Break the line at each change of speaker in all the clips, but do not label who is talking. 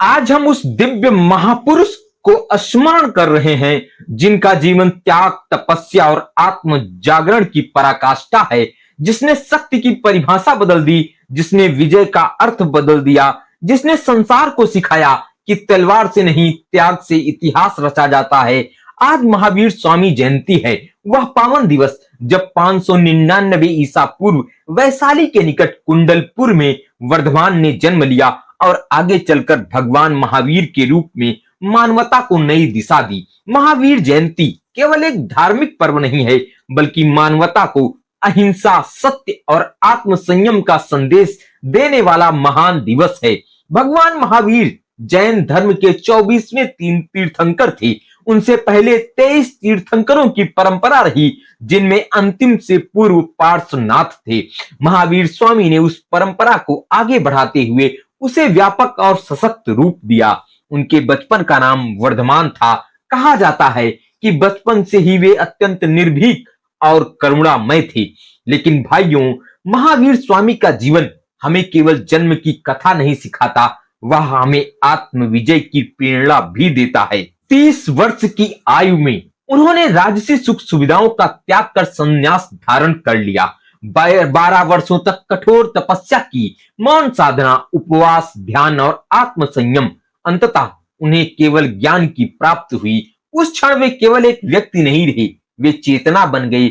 आज हम उस दिव्य महापुरुष को स्मरण कर रहे हैं जिनका जीवन त्याग, तपस्या और आत्म जागरण की पराकाष्ठा है, जिसने शक्ति की परिभाषा बदल दी, जिसने विजय का अर्थ बदल दिया, जिसने संसार को सिखाया कि तलवार से नहीं त्याग से इतिहास रचा जाता है। आज महावीर स्वामी जयंती है, वह पावन दिवस जब 599 ईसा पूर्व वैशाली के निकट कुंडलपुर में वर्धमान ने जन्म लिया और आगे चलकर भगवान महावीर के रूप में मानवता को नई दिशा दी। महावीर जयंती केवल एक धार्मिक पर्व नहीं है, बल्कि मानवता को अहिंसा, सत्य और आत्म संयम का संदेश देने वाला महान दिवस है। भगवान महावीर जैन धर्म के 24वें तीर्थंकर थे। उनसे पहले 23 तीर्थंकरों की परंपरा रही, जिनमें अंतिम से पूर्व पार्श्वनाथ थे। महावीर स्वामी ने उस परंपरा को आगे बढ़ाते हुए उसे व्यापक और सशक्त रूप दिया। उनके बचपन का नाम वर्धमान था। कहा जाता है कि बचपन से ही वे अत्यंत निर्भीक और करुणामय थे। लेकिन भाइयों, महावीर स्वामी का जीवन हमें केवल जन्म की कथा नहीं सिखाता, वह हमें आत्म विजय की प्रेरणा भी देता है। 30 वर्ष की आयु में उन्होंने राजसी सुख सुविधाओं का त्याग कर संन्यास धारण कर लिया। 12 वर्षों तक कठोर तपस्या की, मौन साधना, उपवास, ध्यान और आत्म संयम। अंततः उन्हें केवल ज्ञान की प्राप्ति हुई। उस क्षण वे केवल एक व्यक्ति नहीं रहे, वे चेतना बन गए,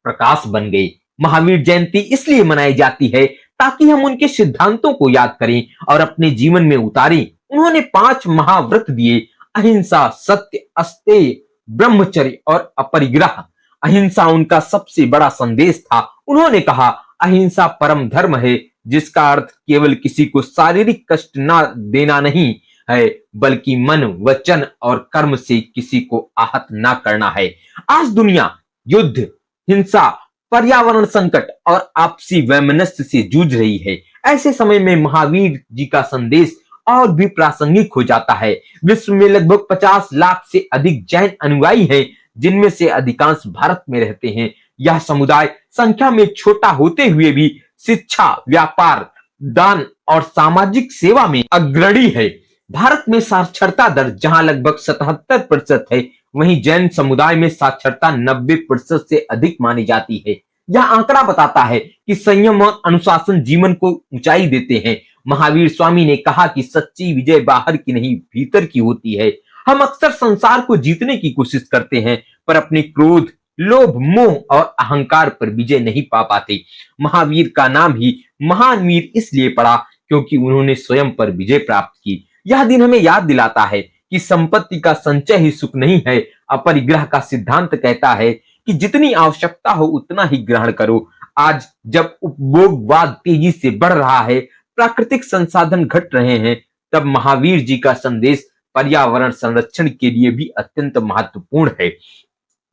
प्रकाश बन गए। महावीर जयंती इसलिए मनाई जाती है ताकि हम उनके सिद्धांतों को याद करें और अपने जीवन में उतारें। उन्होंने 5 महाव्रत दिए: अहिंसा, सत्य, अस्तेय, ब्रह्मचर्य और अपरिग्रह। अहिंसा उनका सबसे बड़ा संदेश था। उन्होंने कहा, अहिंसा परम धर्म है, जिसका अर्थ केवल किसी को शारीरिक कष्ट न देना नहीं है, बल्कि मन, वचन और कर्म से किसी को आहत न करना है। आज दुनिया युद्ध, हिंसा, पर्यावरण संकट और आपसी वैमनस्य से जूझ रही है। ऐसे समय में महावीर जी का संदेश और भी प्रासंगिक हो जाता है। विश्व में लगभग 50 लाख से अधिक जैन अनुयायी हैं, जिनमें से अधिकांश भारत में रहते हैं। यह समुदाय संख्या में छोटा होते हुए भी शिक्षा, व्यापार, दान और सामाजिक सेवा में अग्रणी है। भारत में साक्षरता दर जहां लगभग 77% है, वहीं जैन समुदाय में साक्षरता 90% से अधिक मानी जाती है। यह आंकड़ा बताता है कि संयम और अनुशासन जीवन को ऊंचाई देते हैं। महावीर स्वामी ने कहा कि सच्ची विजय बाहर की नहीं, भीतर की होती है। हम अक्सर संसार को जीतने की कोशिश करते हैं, पर अपने क्रोध, लोभ, मोह और अहंकार पर विजय नहीं पा पाते। महावीर का नाम ही महान वीर इसलिए पड़ा क्योंकि उन्होंने स्वयं पर विजय प्राप्त की। यह दिन हमें याद दिलाता है कि संपत्ति का संचय ही सुख नहीं है। अपरिग्रह का सिद्धांत कहता है कि जितनी आवश्यकता हो उतना ही ग्रहण करो। आज जब उपभोगवाद तेजी से बढ़ रहा है, प्राकृतिक संसाधन घट रहे हैं, तब महावीर जी का संदेश पर्यावरण संरक्षण के लिए भी अत्यंत महत्वपूर्ण है।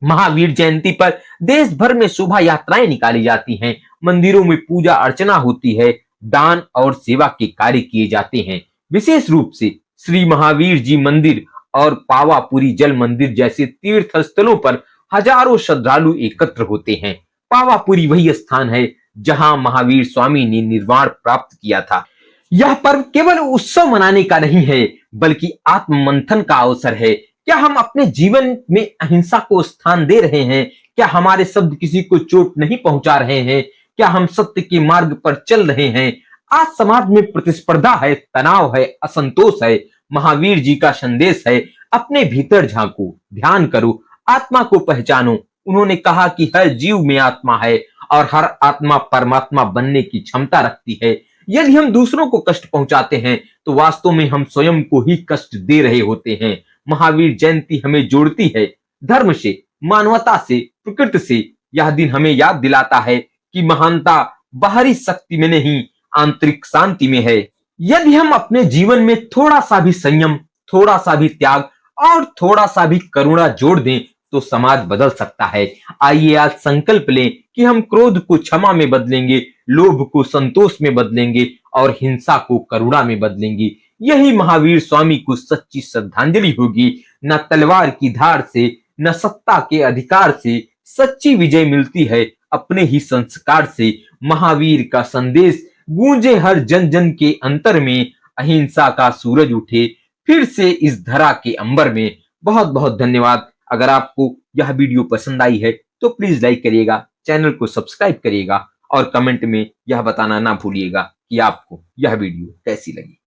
महावीर जयंती पर देश भर में शोभा यात्राएं निकाली जाती हैं, मंदिरों में पूजा अर्चना होती है, दान और सेवा के कार्य किए जाते हैं। विशेष रूप से श्री महावीर जी मंदिर और पावापुरी जल मंदिर जैसे तीर्थ स्थलों पर हजारों श्रद्धालु एकत्र होते हैं। पावापुरी वही स्थान है जहां महावीर स्वामी ने निर्वाण प्राप्त किया था। यह पर्व केवल उत्सव मनाने का नहीं है, बल्कि आत्म मंथन का अवसर है। क्या हम अपने जीवन में अहिंसा को स्थान दे रहे हैं? क्या हमारे शब्द किसी को चोट नहीं पहुंचा रहे हैं? क्या हम सत्य के मार्ग पर चल रहे हैं? आज समाज में प्रतिस्पर्धा है, तनाव है, असंतोष है। महावीर जी का संदेश है, अपने भीतर झांको, ध्यान करो, आत्मा को पहचानो। उन्होंने कहा कि हर जीव में आत्मा है और हर आत्मा परमात्मा बनने की क्षमता रखती है। यदि हम दूसरों को कष्ट पहुंचाते हैं तो वास्तव में हम स्वयं को ही कष्ट दे रहे होते हैं। महावीर जयंती हमें जोड़ती है धर्म से, मानवता से, प्रकृति से। यह दिन हमें याद दिलाता है कि महानता बाहरी शक्ति में नहीं, आंतरिक शांति में है। यदि हम अपने जीवन में थोड़ा सा भी संयम, थोड़ा सा भी त्याग और थोड़ा सा भी करुणा जोड़ दें तो समाज बदल सकता है। आइए आज संकल्प लें कि हम क्रोध को क्षमा में बदलेंगे, लोभ को संतोष में बदलेंगे और हिंसा को करुणा में बदलेंगे। यही महावीर स्वामी को सच्ची श्रद्धांजलि होगी। न तलवार की धार से, न सत्ता के अधिकार से सच्ची विजय मिलती है, अपने ही संस्कार से। महावीर का संदेश गूंजे हर जन जन के अंतर में, अहिंसा का सूरज उठे, फिर से इस धरा के अंबर में। बहुत बहुत धन्यवाद। अगर आपको यह वीडियो पसंद आई है तो प्लीज लाइक करिएगा, चैनल को सब्सक्राइब करिएगा और कमेंट में यह बताना ना भूलिएगा कि आपको यह वीडियो कैसी लगी।